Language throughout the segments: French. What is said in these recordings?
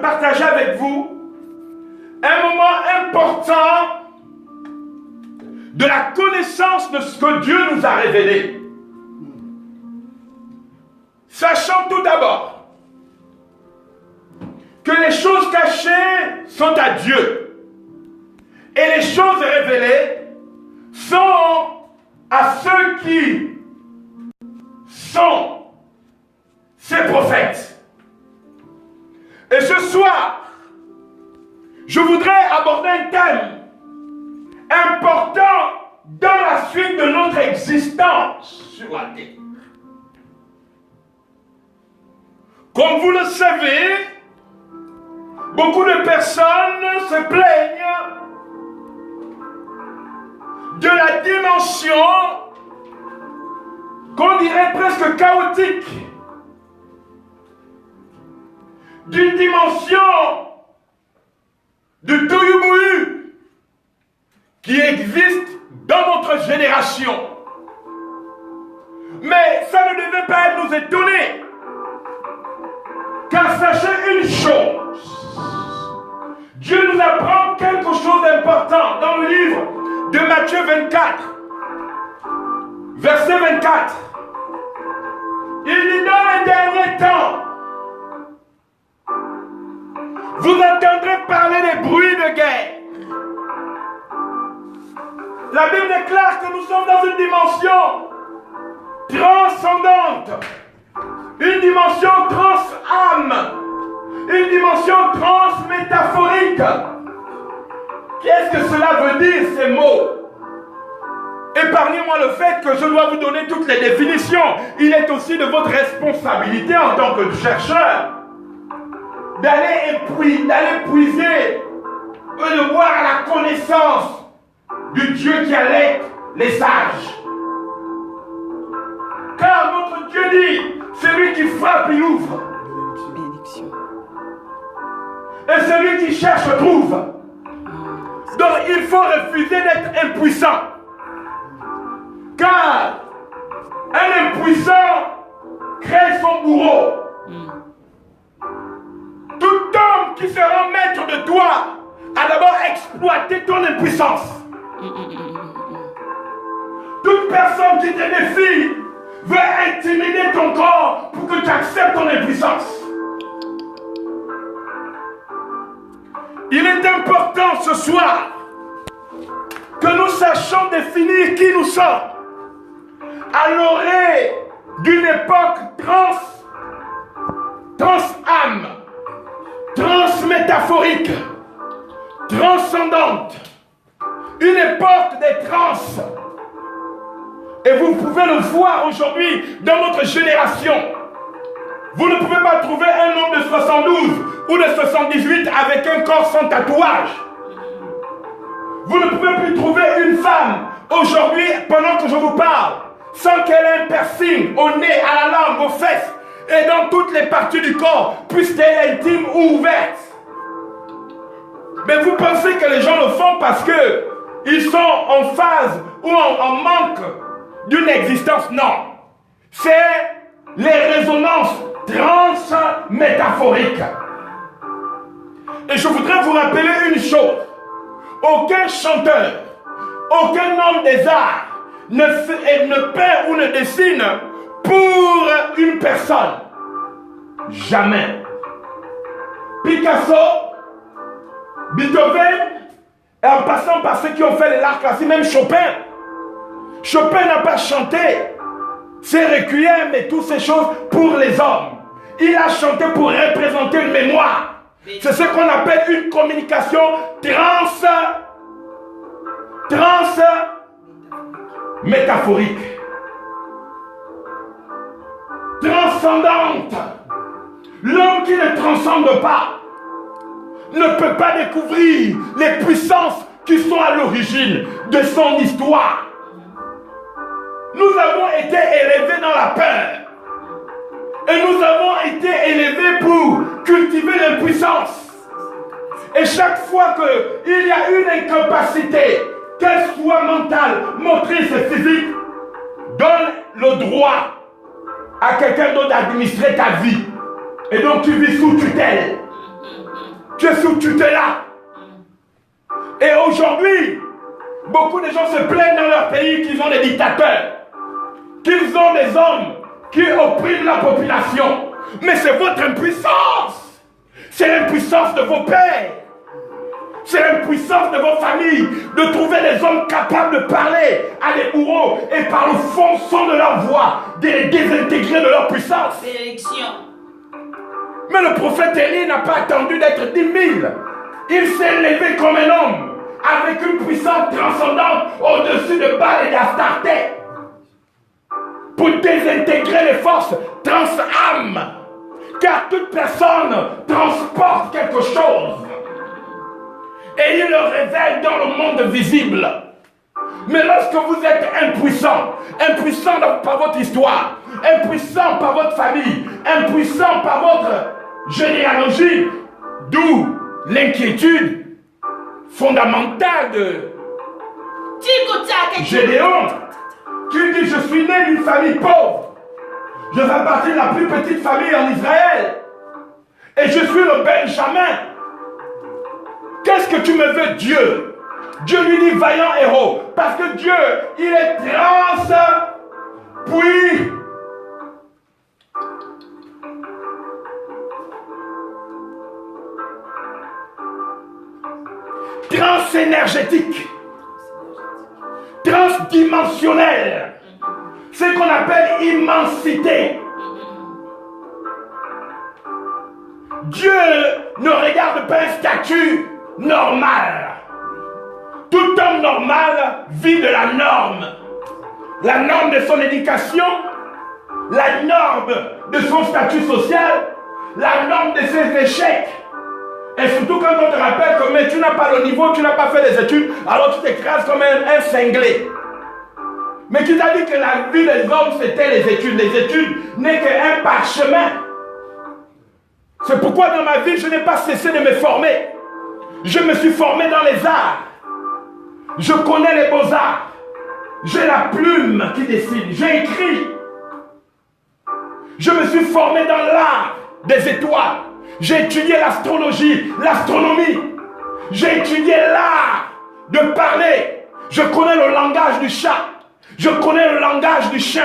partager avec vous un moment important de la connaissance de ce que Dieu nous a révélé. Sachant tout d'abord que les choses cachées sont à Dieu et les choses révélées sont à ceux qui sont ses prophètes. Et ce soir, je voudrais aborder un thème important dans la suite de notre existence sur la terre. Comme vous le savez, beaucoup de personnes se plaignent de la dimension qu'on dirait presque chaotique, d'une dimension de touillou-bouillou qui existe dans notre génération. Mais ça ne devait pas nous étonner, car sachez une chose, Dieu nous apprend quelque chose d'important dans le livre de Matthieu 24, verset 24. Il dit: dans les derniers temps, vous entendrez parler des bruits de guerre. La Bible déclare que nous sommes dans une dimension transcendante, une dimension trans-âme, une dimension trans-métaphorique. Qu'est-ce que cela veut dire, ces mots? Épargnez-moi le fait que je dois vous donner toutes les définitions. Il est aussi de votre responsabilité en tant que chercheur d'aller puiser et de voir la connaissance du Dieu qui allait les sages. Car notre Dieu dit: celui qui frappe, il ouvre. Bénédiction. Et celui qui cherche, trouve. Donc il faut refuser d'être impuissant. Car un impuissant crée son bourreau. Tout homme qui se rend maître de toi a d'abord exploité ton impuissance. Toute personne qui te défie veut intimider ton corps pour que tu acceptes ton impuissance. Il est important ce soir que nous sachions définir qui nous sommes à l'orée d'une époque trans-âme, transmétaphorique, transcendante, une époque des trans. Et vous pouvez le voir aujourd'hui dans notre génération. Vous ne pouvez pas trouver un homme de 72 ou de 78 avec un corps sans tatouage. Vous ne pouvez plus trouver une femme aujourd'hui, pendant que je vous parle, sans qu'elle ait un piercing au nez, à la langue, aux fesses et dans toutes les parties du corps, puisqu'elle est intime ou ouverte. Mais vous pensez que les gens le font parce qu'ils sont en phase ou en manque d'une existence? Non. C'est les résonances transmétaphoriques. Et je voudrais vous rappeler une chose. Aucun chanteur, aucun homme des arts ne peint ou ne dessine pour une personne. Jamais. Picasso, Beethoven, et en passant par ceux qui ont fait l'art classique, même Chopin. Chopin n'a pas chanté ses requiem et toutes ces choses pour les hommes. Il a chanté pour représenter une mémoire. C'est ce qu'on appelle une communication métaphorique, transcendante. L'homme qui ne transcende pas ne peut pas découvrir les puissances qui sont à l'origine de son histoire. Nous avons été élevés dans la peur. Et nous avons été élevés pour cultiver l'impuissance. Et chaque fois qu'il y a une incapacité, qu'elle soit mentale, motrice et physique, donne le droit à quelqu'un d'autre d'administrer ta vie. Et donc tu vis sous tutelle. Tu es sous tutela. Et aujourd'hui, beaucoup de gens se plaignent dans leur pays qu'ils ont des dictateurs, qu'ils ont des hommes qui oppriment la population. Mais c'est votre impuissance. C'est l'impuissance de vos pères. C'est l'impuissance de vos familles de trouver des hommes capables de parler à des bourreaux et par le fond son de leur voix, de les désintégrer de leur puissance. Mais le prophète Élie n'a pas attendu d'être 10 000. Il s'est levé comme un homme, avec une puissance transcendante au-dessus de Baal et d'Astarté, pour désintégrer les forces trans-âmes. Car toute personne transporte quelque chose. Et il le révèle dans le monde visible. Mais lorsque vous êtes impuissant, impuissant par votre histoire, impuissant par votre famille, impuissant par votre généalogie, d'où l'inquiétude fondamentale de Gédéon, qui dit: je suis né d'une famille pauvre, je fais partie de la plus petite famille en Israël, et je suis le Benjamin. Qu'est-ce que tu me veux, Dieu? Dieu lui dit: vaillant héros, parce que Dieu, il est trans, puis transénergétique, transdimensionnel, ce qu'on appelle immensité. Dieu ne regarde pas un statut normal. Tout homme normal vit de la norme. La norme de son éducation, la norme de son statut social, la norme de ses échecs. Et surtout quand on te rappelle que mais tu n'as pas le niveau, tu n'as pas fait les études, alors tu t'écrases comme un cinglé. Mais qui t'a dit que la vie des hommes c'était les études? Les études n'est qu'un parchemin. C'est pourquoi dans ma vie je n'ai pas cessé de me former. Je me suis formé dans les arts. Je connais les beaux-arts. J'ai la plume qui dessine. J'ai écrit. Je me suis formé dans l'art des étoiles. J'ai étudié l'astrologie, l'astronomie. J'ai étudié l'art de parler. Je connais le langage du chat. Je connais le langage du chien.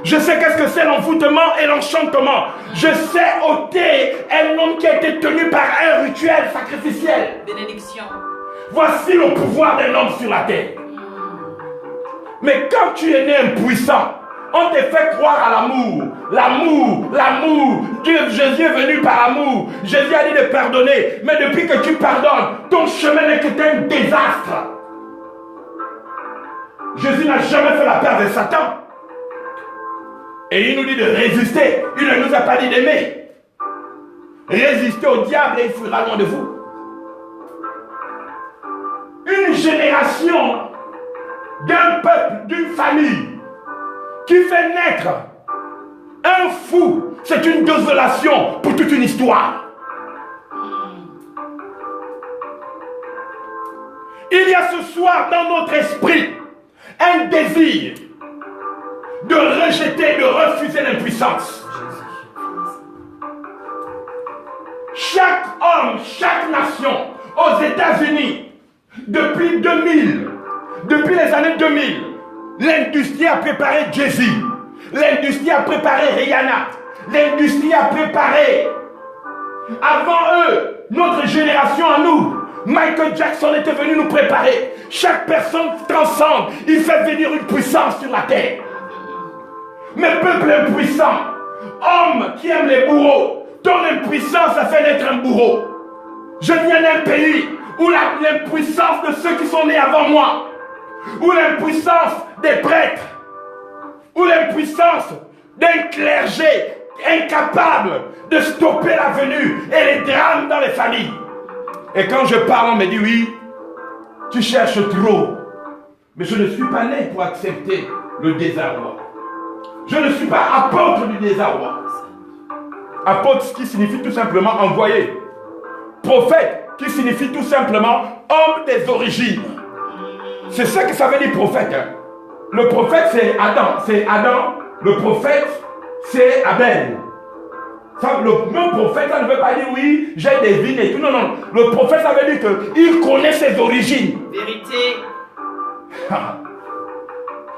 Je sais qu'est-ce que c'est l'envoûtement et l'enchantement. Je sais ôter un homme qui a été tenu par un rituel sacrificiel. Bénédiction. Voici le pouvoir d'un homme sur la terre. Mais quand tu es né impuissant, on te fait croire à l'amour. L'amour, l'amour. Jésus est venu par amour. Jésus a dit de pardonner. Mais depuis que tu pardonnes, ton chemin n'est qu'un désastre. Jésus n'a jamais fait la paix avec Satan. Et il nous dit de résister. Il ne nous a pas dit d'aimer. Résistez au diable et il fuira loin de vous. Une génération d'un peuple, d'une famille qui fait naître un fou, c'est une désolation pour toute une histoire. Il y a ce soir dans notre esprit un désir de rejeter, de refuser l'impuissance. Chaque homme, chaque nation, aux États-Unis, depuis 2000, depuis les années 2000, l'industrie a préparé Jay-Z, l'industrie a préparé Rihanna, l'industrie a préparé, avant eux, notre génération à nous, Michael Jackson était venu nous préparer. Chaque personne transcende, il fait venir une puissance sur la terre. Mais peuple impuissant, homme qui aime les bourreaux, ton impuissance a fait naître un bourreau. Je viens d'un pays où l'impuissance de ceux qui sont nés avant moi, où l'impuissance des prêtres, où l'impuissance d'un clergé incapable de stopper la venue et les drames dans les familles. Et quand je parle, on me dit oui, tu cherches trop. Mais je ne suis pas né pour accepter le désarroi. Je ne suis pas apôtre du désarroi. Apôtre, ce qui signifie tout simplement envoyé. Prophète, qui signifie tout simplement homme des origines. C'est ça que ça veut dire prophète. Le prophète, c'est Adam. C'est Adam. Le prophète, c'est Abel. Ça, le même prophète, ça ne veut pas dire oui, j'ai des vignes et tout. Non, non. Le prophète, ça veut dire qu'il connaît ses origines. Vérité.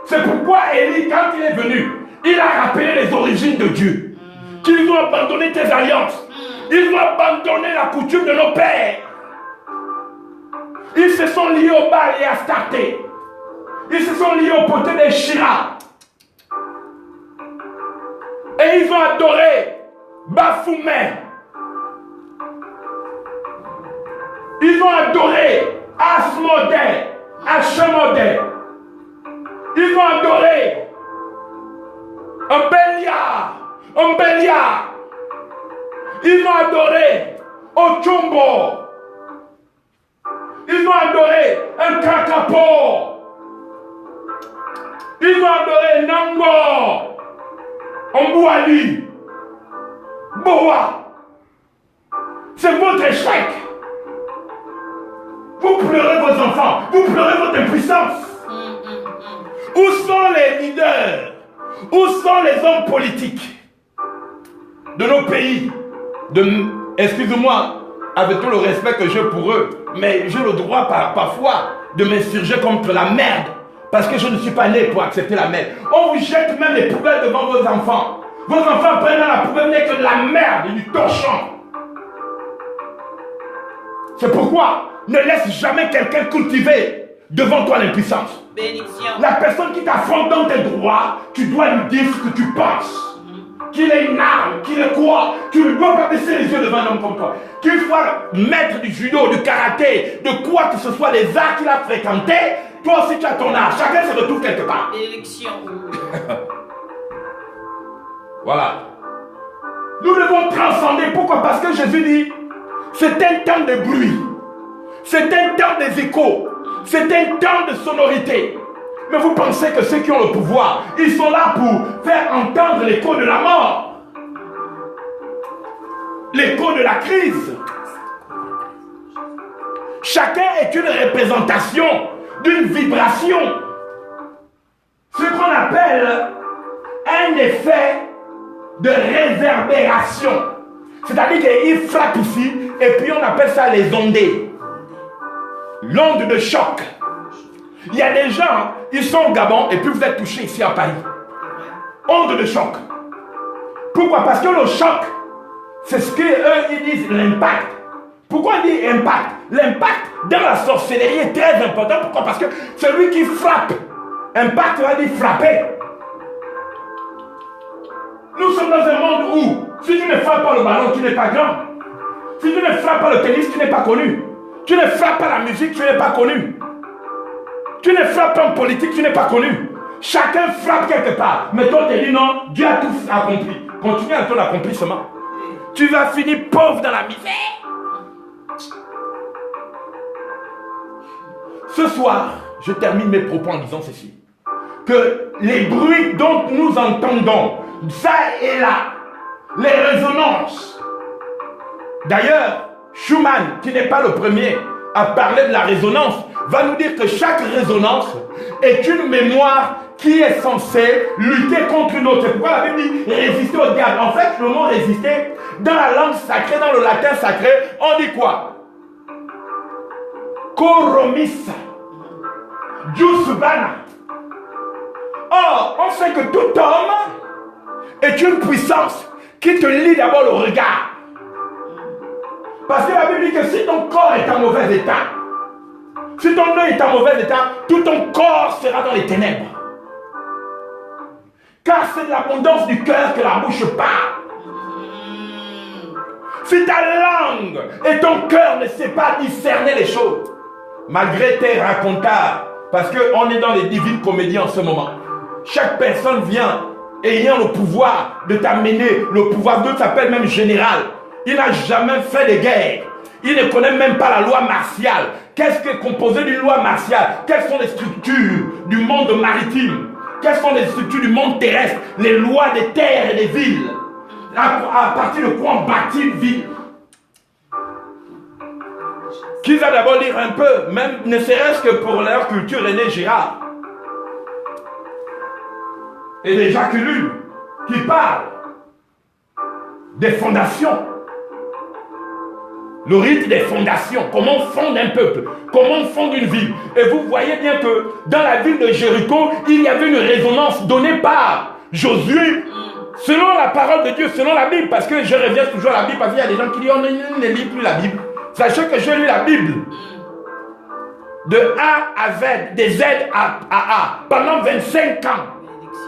C'est pourquoi Élie, quand il est venu, il a rappelé les origines de Dieu. Qu'ils ont abandonné tes alliances. Ils ont abandonné la coutume de nos pères. Ils se sont liés au Baal et à Astarté. Ils se sont liés au poteau des Shira. Et ils ont adoré Baphomet. Ils ont adoré Asmodée, Hachemodée. Ils ont adoré un Béliard. Ils ont adoré Ochumbo. Ils ont adoré un Kakapo. Ils ont adoré Nango. Mbouali. Boa. C'est votre échec. Vous pleurez vos enfants. Vous pleurez votre impuissance. Où sont les leaders? Où sont les hommes politiques de nos pays? Excusez-moi, avec tout le respect que j'ai pour eux, mais j'ai le droit parfois de m'insurger contre la merde. Parce que je ne suis pas né pour accepter la merde. On vous jette même les poubelles devant vos enfants. Vos enfants prennent dans la poubelle n'est que de la merde et du torchon. C'est pourquoi ne laisse jamais quelqu'un cultiver devant toi l'impuissance. Bénédiction. La personne qui t'affronte dans tes droits, tu dois lui dire ce que tu penses. Qu'il ait une arme, qu'il ait quoi. Tu ne dois pas baisser les yeux devant un homme comme toi. Qu'il soit maître du judo, du karaté, de quoi que ce soit, des arts qu'il a fréquentés. Toi aussi tu as ton art. Chacun se retrouve quelque part. Élection. Voilà. Nous devons transcender. Pourquoi? Parce que Jésus dit, c'est un temps de bruit. C'est un temps des échos. C'est un temps de sonorité. Mais vous pensez que ceux qui ont le pouvoir, ils sont là pour faire entendre l'écho de la mort. L'écho de la crise. Chacun est une représentation d'une vibration. Ce qu'on appelle un effet de réverbération. C'est-à-dire qu'il frappe ici et puis on appelle ça les ondées. L'onde de choc. Il y a des gens, ils sont au Gabon et puis vous êtes touchés ici à Paris. Onde de choc. Pourquoi? Parce que le choc, c'est ce qu'eux ils disent l'impact. Pourquoi on dit impact? L'impact dans la sorcellerie est très important. Pourquoi? Parce que celui qui frappe, impact va dire frapper. Nous sommes dans un monde où, si tu ne frappes pas le ballon, tu n'es pas grand. Si tu ne frappes pas le tennis, tu n'es pas connu. Tu ne frappes pas la musique, tu n'es pas connu. Tu ne frappes pas en politique, tu n'es pas connu. Chacun frappe quelque part. Mais toi, tu dis non, Dieu a tout accompli. Continue à ton accomplissement. Tu vas finir pauvre dans la misère. Ce soir, je termine mes propos en disant ceci. Que les bruits dont nous entendons, ça et là, les résonances. D'ailleurs, Schumann, qui n'est pas le premier à parler de la résonance, va nous dire que chaque résonance est une mémoire qui est censée lutter contre une autre. C'est pourquoi la Bible dit résister au diable. En fait, le mot résister, dans la langue sacrée, dans le latin sacré, on dit quoi? Koromissa. Jusubana. Or, on sait que tout homme est une puissance qui te lie d'abord le regard. Parce que la Bible dit que si ton corps est en mauvais état, si ton œil est en mauvais état, tout ton corps sera dans les ténèbres. Car c'est de l'abondance du cœur que la bouche parle. Si ta langue et ton cœur ne savent pas discerner les choses, malgré tes racontards, parce qu'on est dans les divines comédies en ce moment, chaque personne vient ayant le pouvoir de t'amener, le pouvoir d'eux s'appelle même général. Il n'a jamais fait de guerre. Il ne connaît même pas la loi martiale. Qu'est-ce qui est composé d'une loi martiale? Quelles sont les structures du monde maritime? Quelles sont les structures du monde terrestre? Les lois des terres et des villes. À partir de quoi on bâtit une ville? Qui va d'abord lire un peu, même ne serait-ce que pour leur culture, René Girard. Et les Jacques Ellul qui parlent des fondations. Le rite des fondations. Comment on fonde un peuple, comment on fonde une ville. Et vous voyez bien que dans la ville de Jéricho, il y avait une résonance donnée par Josué, selon la parole de Dieu, selon la Bible. Parce que je reviens toujours à la Bible, parce qu'il y a des gens qui disent on ne lit plus la Bible. Sachez que je lis la Bible. De A à Z, de Z à A, pendant 25 ans.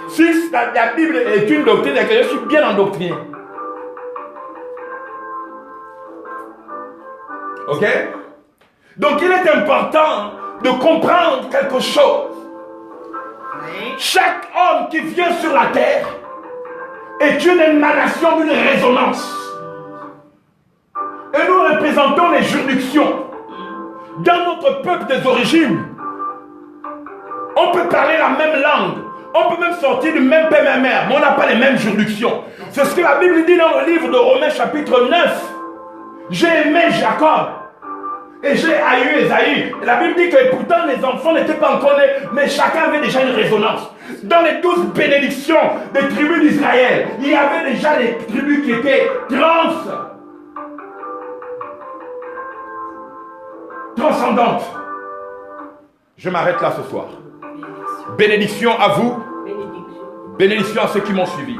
Si la Bible est une doctrine et que je suis bien endoctriné. Ok? Donc il est important de comprendre quelque chose. Chaque homme qui vient sur la terre est une émanation d'une résonance. Et nous représentons les juridictions. Dans notre peuple des origines, on peut parler la même langue, on peut même sortir du même père et mère, mais on n'a pas les mêmes juridictions. C'est ce que la Bible dit dans le livre de Romains chapitre 9. J'ai aimé Jacob et j'ai haï Ésaü. La Bible dit que pourtant les enfants n'étaient pas encore nés, mais chacun avait déjà une résonance. Dans les 12 bénédictions des tribus d'Israël, il y avait déjà des tribus qui étaient transcendantes. Je m'arrête là ce soir. Bénédiction à vous. Bénédiction à ceux qui m'ont suivi.